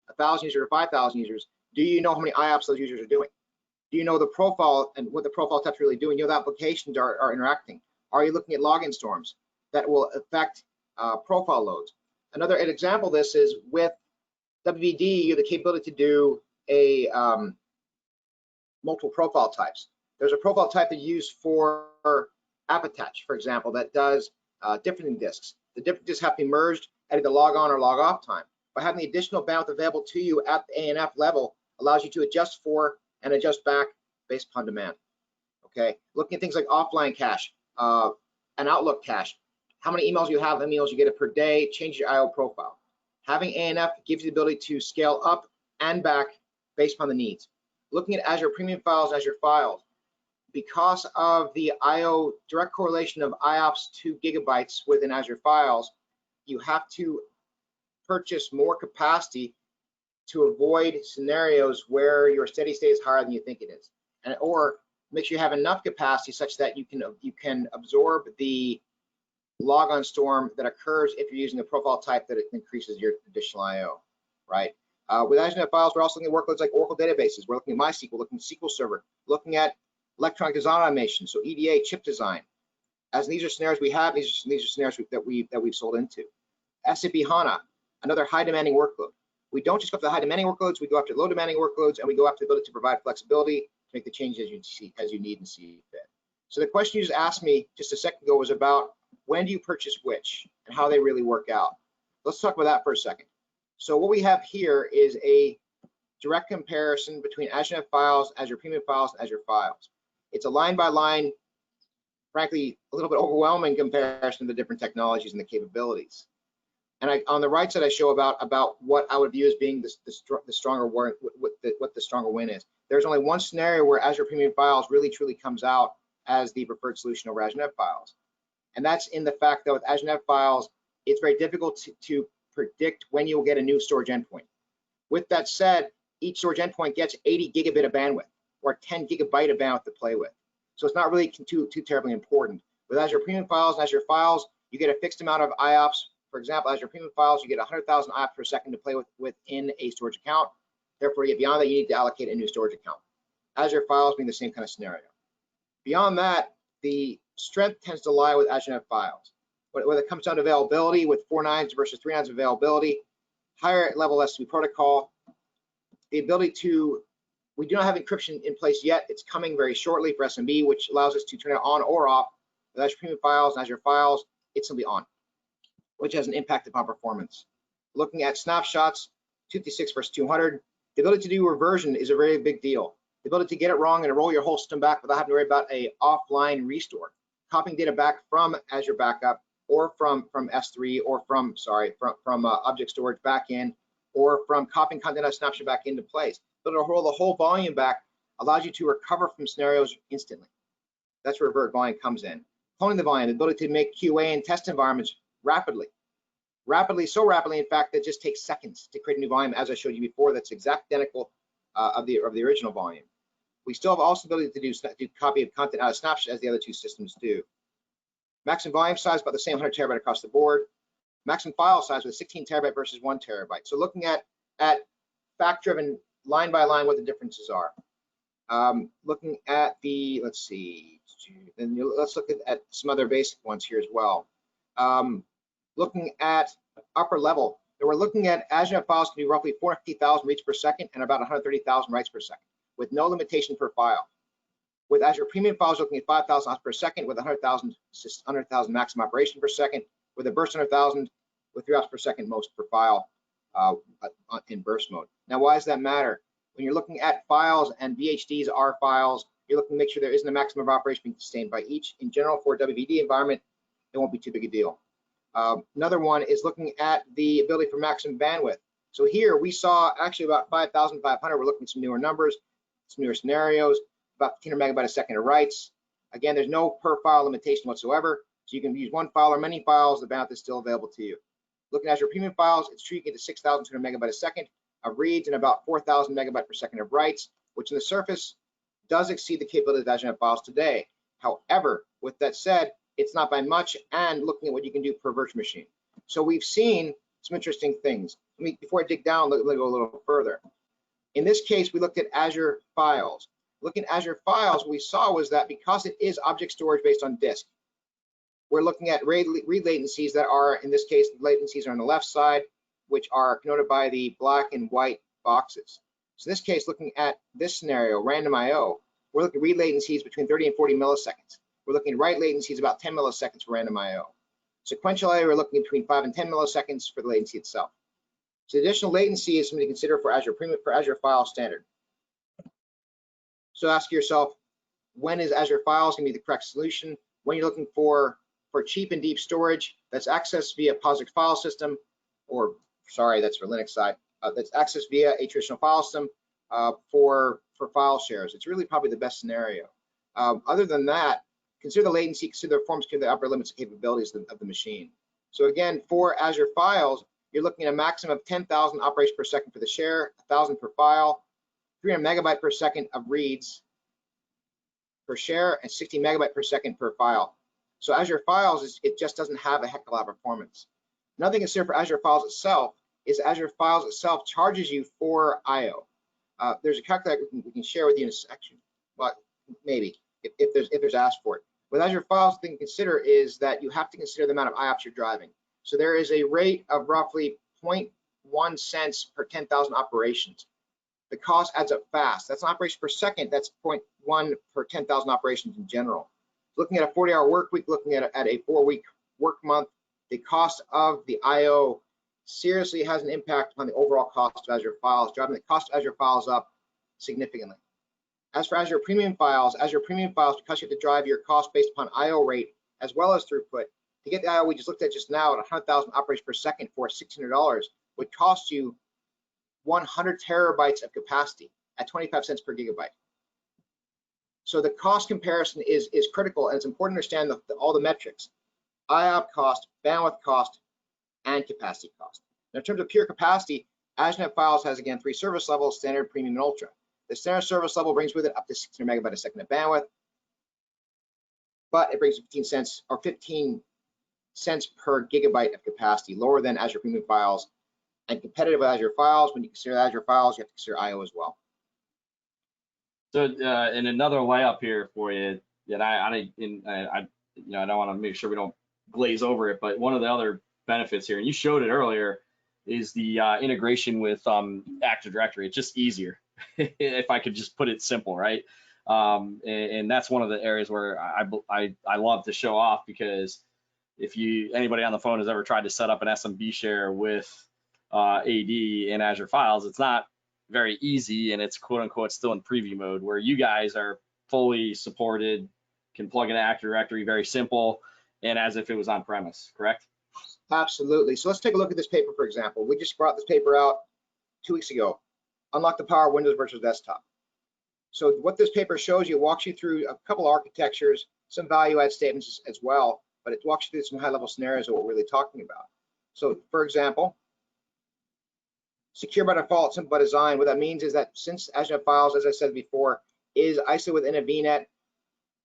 1,000 users or 5,000 users, do you know how many IOPS those users are doing? Do you know the profile and what the profile types are really doing? The applications are interacting. Are you looking at login storms that will affect profile loads? Another example of this is with WVD, you have the capability to do a multiple profile types. There's a profile type that you use for app attach, for example, that does different disks. The different disks have to be merged at either log on or log off time. By having the additional bandwidth available to you at the ANF level allows you to adjust for and adjust back based upon demand. Okay, looking at things like offline cache, an Outlook cache, how many emails you have, how many emails you get per day, change your IO profile. Having ANF gives you the ability to scale up and back based upon the needs. Looking at Azure Premium Files, Azure Files, because of the IO direct correlation of IOPS to gigabytes within Azure Files, you have to purchase more capacity to avoid scenarios where your steady state is higher than you think it is, or make sure you have enough capacity such that you can absorb the logon storm that occurs if you're using a profile type that it increases your additional IO, right? With Azure NetApp Files, we're also looking at workloads like Oracle databases. We're looking at MySQL, looking at SQL Server, looking at electronic design automation, so EDA, chip design. As these are scenarios we have, these are scenarios that we've sold into. SAP HANA, another high demanding workload. We don't just go after the high demanding workloads, we go after low demanding workloads, and we go after the ability to provide flexibility to make the changes as you need and see fit. So the question you just asked me just a second ago was about when do you purchase which and how they really work out. Let's talk about that for a second. So what we have here is a direct comparison between Azure NetApp Files, Azure Premium Files, and Azure Files. It's a line by line, frankly, a little bit overwhelming comparison of the different technologies and the capabilities. And on the right side, I show about what I would view as being the stronger win, what the stronger win is. There's only one scenario where Azure Premium Files really truly comes out as the preferred solution over Azure NetApp Files. And that's in the fact that with Azure NetApp Files, it's very difficult to predict when you'll get a new storage endpoint. With that said, each storage endpoint gets 80 gigabit of bandwidth or 10 gigabyte of bandwidth to play with. So it's not really too terribly important. With Azure Premium Files and Azure Files, you get a fixed amount of IOPS. For example, Azure Premium Files, you get 100,000 IOPS per second to play with within a storage account. Therefore, to get beyond that, you need to allocate a new storage account. Azure Files being the same kind of scenario. Beyond that, the strength tends to lie with Azure NetApp Files. When it comes down to availability, with 4 nines versus 3 nines availability, higher level S2 protocol, the ability to, we do not have encryption in place yet. It's coming very shortly for SMB, which allows us to turn it on or off. With Azure Premium Files and Azure Files, it's simply on, which has an impact upon performance. Looking at snapshots, 256 versus 200, the ability to do reversion is a very big deal. the ability to get it wrong and to roll your whole system back without having to worry about a offline restore, copying data back from Azure Backup or from S3 or from object storage back in, or from copying content out of snapshot back into place. But it'll roll the whole volume back, allows you to recover from scenarios instantly. That's where revert volume comes in. Cloning the volume, the ability to make QA and test environments rapidly, so rapidly, in fact, that it just takes seconds to create a new volume, as I showed you before. That's exact identical of the original volume. We still have also the ability to do copy of content out of snapshot as the other two systems do. Maximum volume size about the same, 100 terabyte across the board. Maximum file size with 16 terabyte versus 1 terabyte. So looking at fact-driven line by line what the differences are. Looking at the, let's see, and let's look at some other basic ones here as well. Looking at upper level, we're looking at Azure NetApp Files can do roughly 450,000 reads per second and about 130,000 writes per second with no limitation per file. With Azure Premium Files, looking at 5,000 hops per second with 100,000 maximum operation per second, with a burst 100,000 with 3 hops per second most per file in burst mode. Now, why does that matter? When you're looking at files and VHDs are files, you're looking to make sure there isn't a maximum of operation being sustained by each. In general, for a WVD environment, it won't be too big a deal. Another one is looking at the ability for maximum bandwidth. So here we saw actually about 5,500. We're looking at some newer numbers, some newer scenarios, about 1,500 megabyte a second of writes. Again, there's no per file limitation whatsoever. So you can use one file or many files, the bandwidth is still available to you. Looking at Azure Premium Files, it's true you get to 6,200 megabyte a second of reads and about 4,000 megabyte per second of writes, which in the surface does exceed the capability of Azure NetApp Files today. However, with that said, it's not by much, and looking at what you can do per virtual machine. So we've seen some interesting things. Before I dig down, let me go a little further. In this case, we looked at Azure Files. Looking at Azure Files, what we saw was that because it is object storage based on disk, we're looking at read latencies that are, in this case, the latencies are on the left side, which are connoted by the black and white boxes. So in this case, looking at this scenario, random IO, we're looking at read latencies between 30 and 40 milliseconds. We're looking at write latencies about 10 milliseconds for random IO. Sequential IO, we're looking at between 5 and 10 milliseconds for the latency itself. So additional latency is something to consider for Azure Premium, for Azure File Standard. So ask yourself, when is Azure Files going to be the correct solution? When you're looking for cheap and deep storage that's accessed via POSIX file system, or sorry, that's for Linux side, that's accessed via a traditional file system for file shares. It's really probably the best scenario. Other than that, consider the latency, consider the performance, consider the upper limits of capabilities of the machine. So again, for Azure Files, you're looking at a maximum of 10,000 operations per second for the share, 1,000 per file, 300 megabyte per second of reads per share, and 60 megabyte per second per file. So Azure Files, it just doesn't have a heck of a lot of performance. Another thing to consider for Azure Files itself is Azure Files itself charges you for I/O. There's a calculator we can share with you in a section, but maybe if there's asked for it. With Azure Files, the thing to consider is that you have to consider the amount of IOPS you're driving. So there is a rate of roughly 0.1 cents per 10,000 operations. The cost adds up fast. That's an operation per second. That's 0.1 per 10,000 operations in general. Looking at a 40-hour work week, looking at a 4-week work month, the cost of the I/O seriously has an impact on the overall cost of Azure Files, driving the cost of Azure Files up significantly. As for Azure Premium Files, because you have to drive your cost based upon I/O rate as well as throughput, to get the I/O we just looked at just now at 100,000 operations per second for $1,600 would cost you 100 terabytes of capacity at 25 cents per gigabyte. So the cost comparison is critical, and it's important to understand all the metrics: IOP cost, bandwidth cost, and capacity cost. Now, in terms of pure capacity, Azure NetApp Files has, again, 3 service levels: standard, premium, and ultra. The standard service level brings with it up to 600 megabyte a second of bandwidth, but it brings 15 cents per gigabyte of capacity, lower than Azure Premium Files, and competitive with Azure Files. When you consider Azure Files, you have to consider I/O as well. So, in another layup here for you, that I don't want to make sure we don't glaze over it, but one of the other benefits here, and you showed it earlier, is the integration with Active Directory. It's just easier, if I could just put it simple, right? And that's one of the areas where I love to show off, because if anybody on the phone has ever tried to set up an SMB share with AD in Azure Files, it's not very easy and it's quote unquote still in preview mode, where you guys are fully supported, can plug in Active Directory, very simple, and as if it was on premise, correct? Absolutely. So let's take a look at this paper, for example. We just brought this paper out 2 weeks ago. Unlock the power of Windows Virtual Desktop. So what this paper shows you, walks you through a couple architectures, some value add statements as well, but it walks you through some high level scenarios of what we're really talking about. So for example, secure by default, simple by design. What that means is that since Azure NetApp Files, as I said before, is isolated within a VNet,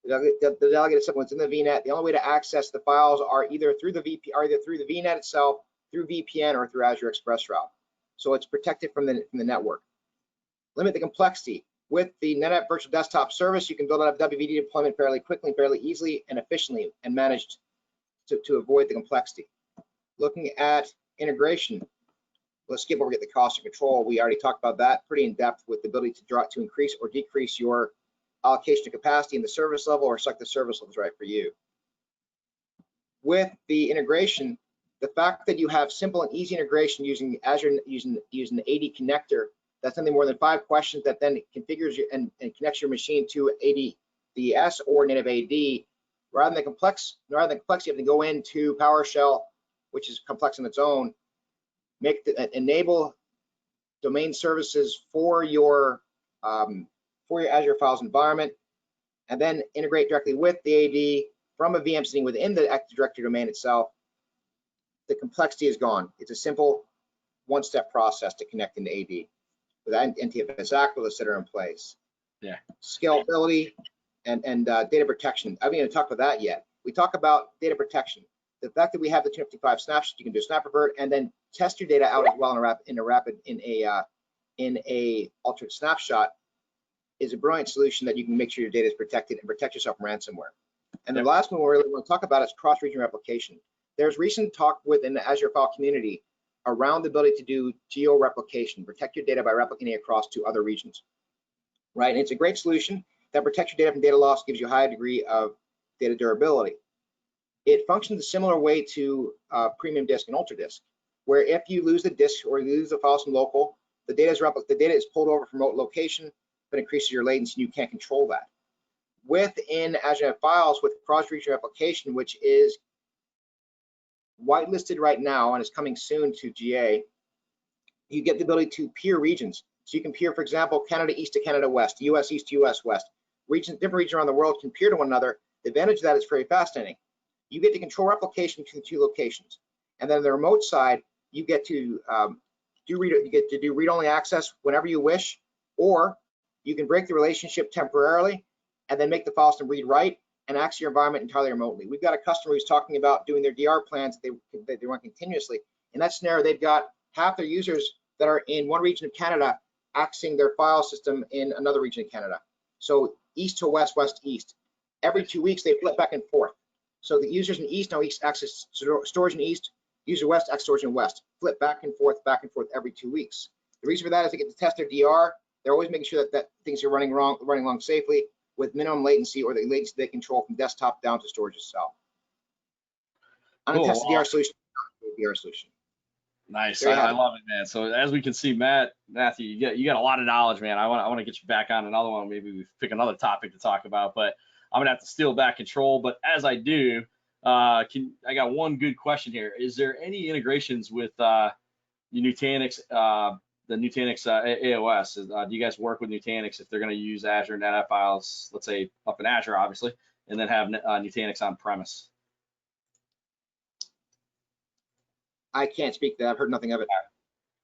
the delegated subnet within the VNet, the only way to access the files are either through the VNet itself, through VPN, or through Azure Express Route. So it's protected from the network. Limit the complexity. With the NetApp Virtual Desktop service, you can build out a WVD deployment fairly quickly, fairly easily, and efficiently, and managed to avoid the complexity. Looking at integration, let's skip over get the cost of control. We already talked about that pretty in depth with the ability to increase or decrease your allocation of capacity in the service level or select the service level is right for you. With the integration, the fact that you have simple and easy integration using Azure, using the AD connector, that's nothing more than 5 questions that then configures and connects your machine to ADDS or native AD. Rather than the complexity, you have to go into PowerShell, which is complex on its own, enable domain services for your Azure Files environment, and then integrate directly with the AD from a VM sitting within the Active Directory domain itself. The complexity is gone. It's a simple one-step process to connect into AD with NTFS Active, et cetera, in place. Yeah. Scalability and data protection. I haven't even talked about that yet. We talk about data protection. The fact that we have the 255 snapshots, you can do snap revert and then test your data out as well in a alternate snapshot is a brilliant solution that you can make sure your data is protected and protect yourself from ransomware. And the last one we really want to talk about is cross-region replication. There's recent talk within the Azure File community around the ability to do geo-replication, protect your data by replicating across to other regions, right? And it's a great solution that protects your data from data loss, gives you a high degree of data durability. It functions a similar way to premium disk and ultra disk, where if you lose the disk or you lose the files from local, the data is pulled over from remote location, but increases your latency and you can't control that. Within Azure NetApp Files with cross-region replication, which is whitelisted right now and is coming soon to GA, you get the ability to peer regions. So you can peer, for example, Canada East to Canada West, US East to US West. Different regions around the world can peer to one another. The advantage of that is very fascinating. You get to control replication between the 2 locations. And then on the remote side, you get to do read-only access whenever you wish, or you can break the relationship temporarily and then make the file system read-write and access your environment entirely remotely. We've got a customer who's talking about doing their DR plans that they run continuously. In that scenario, they've got half their users that are in one region of Canada accessing their file system in another region of Canada. So east to west, west to east. Every 2 weeks, they flip back and forth. So the users in east now access storage in east, user west access storage in west. Flip back and forth every 2 weeks. The reason for that is they get to test their DR. They're always making sure that things are running along safely with minimum latency or the latency they control from desktop down to storage itself. Untested DR solution, DR solution. Nice, I love it, man. So as we can see, Matthew, you got a lot of knowledge, man. I want to get you back on another one. Maybe we pick another topic to talk about, but I'm gonna have to steal back control. But as I do, I got one good question here. Is there any integrations with Nutanix, the Nutanix AOS? Do you guys work with Nutanix if they're going to use Azure NetApp Files, let's say up in Azure, obviously, and then have Nutanix on premise? I can't speak to that. I've heard nothing of it.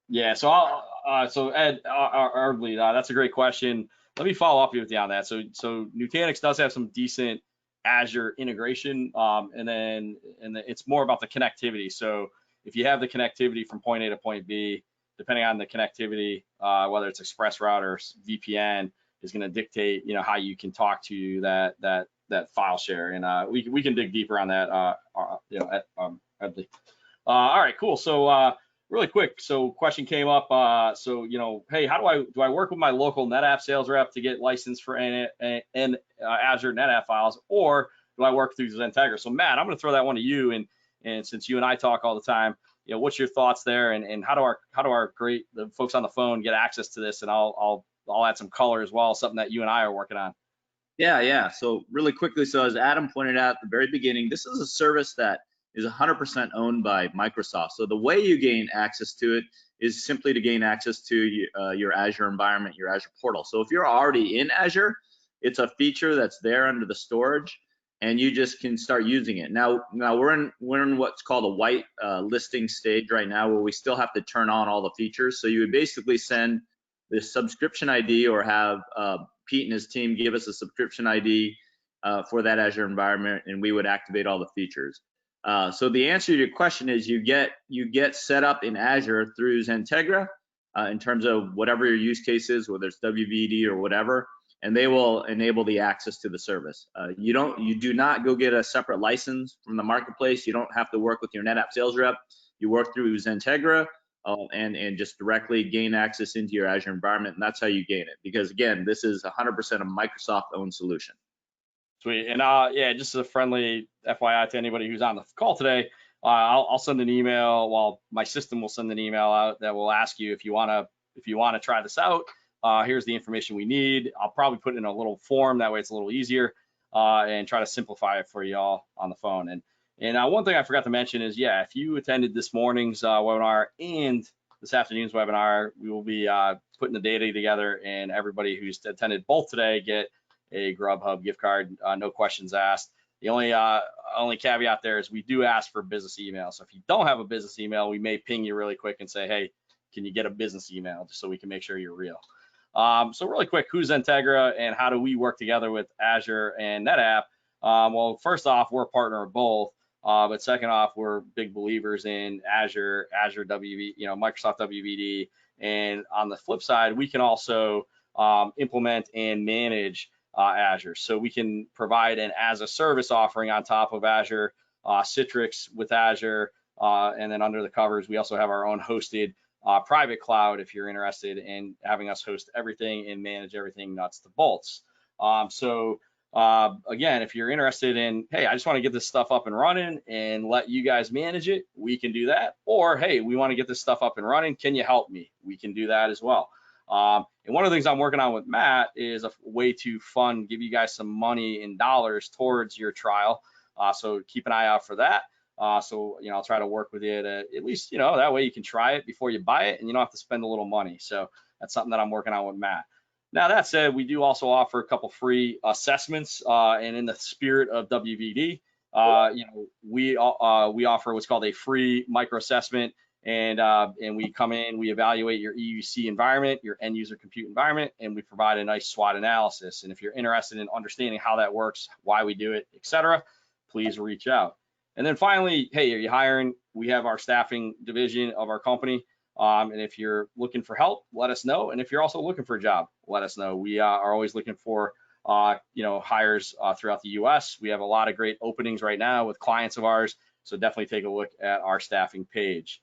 Yeah, so so Ed Ardley, that's a great question. Let me follow up with you on that. So Nutanix does have some decent Azure integration, and then it's more about the connectivity. So if you have the connectivity from point A to point B, depending on the connectivity, whether it's Express Route or VPN, is going to dictate, how you can talk to that file share. And we can dig deeper on that, Ardley. All right, cool. So really quick, so question came up. Hey, how do I work with my local NetApp sales rep to get licensed for Azure NetApp Files, or do I work through XenTegra? So Matt, I'm going to throw that one to you, and since you and I talk all the time, what's your thoughts there, and how do our the folks on the phone get access to this? And I'll add some color as well, something that you and I are working on. Yeah. So really quickly, so as Adam pointed out at the very beginning, this is a service that is 100% owned by Microsoft. So the way you gain access to it is simply to gain access to your Azure environment, your Azure portal. So if you're already in Azure, it's a feature that's there under the storage, and you just can start using it. Now we're in what's called a white listing stage right now, where we still have to turn on all the features. So you would basically send the subscription ID, or have Pete and his team give us a subscription ID for that Azure environment, and we would activate all the features. So the answer to your question is you get set up in Azure through XenTegra in terms of whatever your use case is, whether it's WVD or whatever, and they will enable the access to the service. You do not go get a separate license from the marketplace. You don't have to work with your NetApp sales rep. You work through XenTegra and just directly gain access into your Azure environment, and that's how you gain it. Because again, this is 100% a Microsoft-owned solution. Sweet. And yeah, just as a friendly FYI to anybody who's on the call today, I'll send an email. Well, my system will send an email out that will ask you if you want to try this out. Here's the information we need. I'll probably put it in a little form, that way it's a little easier, and try to simplify it for y'all on the phone. And one thing I forgot to mention is, yeah, if you attended this morning's webinar and this afternoon's webinar, we will be putting the data together, and everybody who's attended both today get a Grubhub gift card, no questions asked. The only caveat there is we do ask for business email. So if you don't have a business email, we may ping you really quick and say, hey, can you get a business email, just so we can make sure you're real. So really quick, who's XenTegra and how do we work together with Azure and NetApp? Well, first off, we're a partner of both. But second off, we're big believers in Azure WVD, Microsoft WVD. And on the flip side, we can also implement and manage Azure. So we can provide an as a service offering on top of Azure, Citrix with Azure, and then under the covers, we also have our own hosted private cloud if you're interested in having us host everything and manage everything nuts to bolts. Again, if you're interested in, hey, I just want to get this stuff up and running and let you guys manage it, we can do that. Or, hey, we want to get this stuff up and running, can you help me? We can do that as well. And one of the things I'm working on with Matt is a way to give you guys some money in dollars towards your trial. So keep an eye out for that. I'll try to work with you to at least, that way you can try it before you buy it and you don't have to spend a little money. So that's something that I'm working on with Matt. Now, that said, we do also offer a couple free assessments, and in the spirit of WVD, we offer what's called a free micro assessment, and we come in, we evaluate your EUC environment, your end user compute environment, and we provide a nice SWOT analysis. And if you're interested in understanding how that works, why we do it, etc., please reach out. And then finally, hey, are you hiring? We have our staffing division of our company. And if you're looking for help, let us know. And if you're also looking for a job, let us know. We are always looking for, hires throughout the US. We have a lot of great openings right now with clients of ours. So definitely take a look at our staffing page.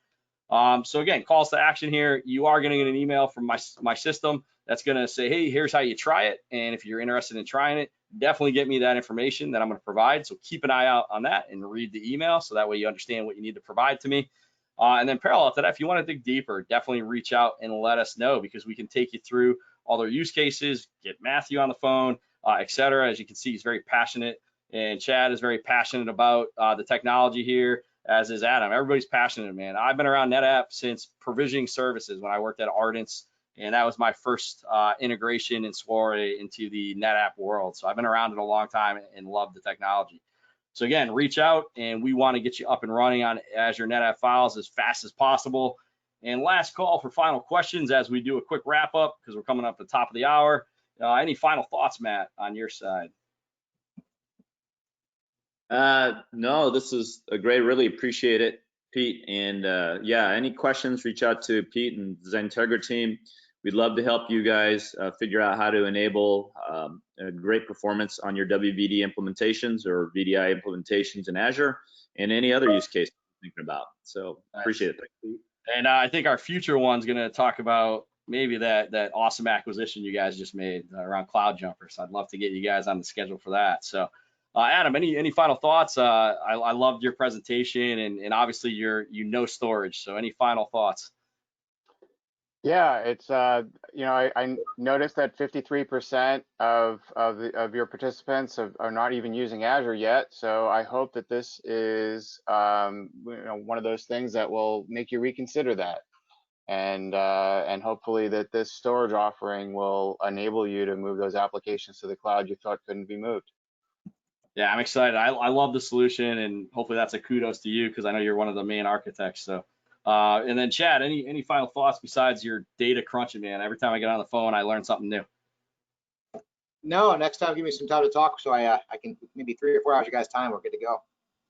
So again, calls to action here. You are going to get an email from my system that's going to say, hey, here's how you try it. And if you're interested in trying it, definitely get me that information that I'm going to provide. So keep an eye out on that and read the email, so that way you understand what you need to provide to me. And then parallel to that, if you want to dig deeper, definitely reach out and let us know, because we can take you through all their use cases, get Matthew on the phone, etc. As you can see, he's very passionate, and Chad is very passionate about the technology here, as is Adam. Everybody's passionate, man. I've been around NetApp since provisioning services when I worked at Ardent's, and that was my first integration and soiree into the NetApp world. So I've been around it a long time and love the technology. So again, reach out, and we want to get you up and running on Azure NetApp Files as fast as possible. And last call for final questions as we do a quick wrap up, because we're coming up to the top of the hour. Any final thoughts, Matt, on your side? No, this is a great, really appreciate it, Pete. And yeah, any questions, reach out to Pete and the XenTegra team. We'd love to help you guys figure out how to enable a great performance on your WVD implementations or VDI implementations in Azure, and any other use case you're thinking about. So appreciate it. Thank you. And I think our future one's going to talk about maybe that awesome acquisition you guys just made around Cloud Jumper. So I'd love to get you guys on the schedule for that. So Adam, any final thoughts? I loved your presentation, and obviously you know storage. So any final thoughts? Yeah, it's I noticed that 53% of your participants are not even using Azure yet. So I hope that this is one of those things that will make you reconsider that, and hopefully that this storage offering will enable you to move those applications to the cloud you thought couldn't be moved. Yeah, I'm excited. I love the solution, and hopefully that's a kudos to you because I know you're one of the main architects. So. And then Chad, any final thoughts besides your data crunching, man? Every time I get on the phone, I learn something new. No, next time give me some time to talk so I can maybe 3 or 4 hours you guys time, we're good to go.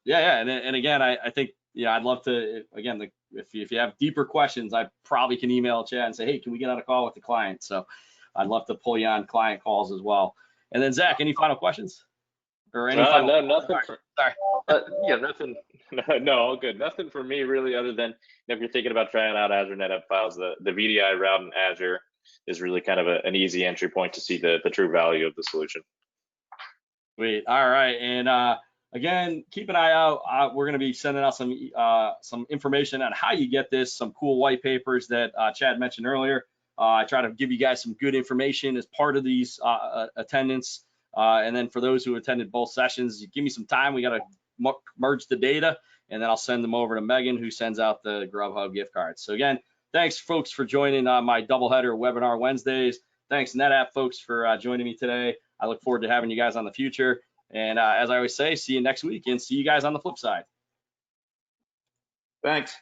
Yeah. And again, I think, I'd love to, again, if you have deeper questions, I probably can email Chad and say, hey, can we get on a call with the client? So I'd love to pull you on client calls as well. And then Zach, any final questions? Or any final? No, nothing. Sorry. Yeah, nothing. No, all good. Nothing for me really, other than if you're thinking about trying out Azure NetApp Files, the VDI route in Azure is really kind of an easy entry point to see the true value of the solution. Sweet. All right. And again, keep an eye out. We're going to be sending out some information on how you get this, some cool white papers that Chad mentioned earlier. I try to give you guys some good information as part of these attendance. And then for those who attended both sessions, give me some time. We got to merge the data, and then I'll send them over to Megan, who sends out the Grubhub gift cards. So again, thanks folks for joining my doubleheader webinar Wednesdays. Thanks NetApp folks for joining me today. I look forward to having you guys on the future. And as I always say, see you next week, and see you guys on the flip side. Thanks.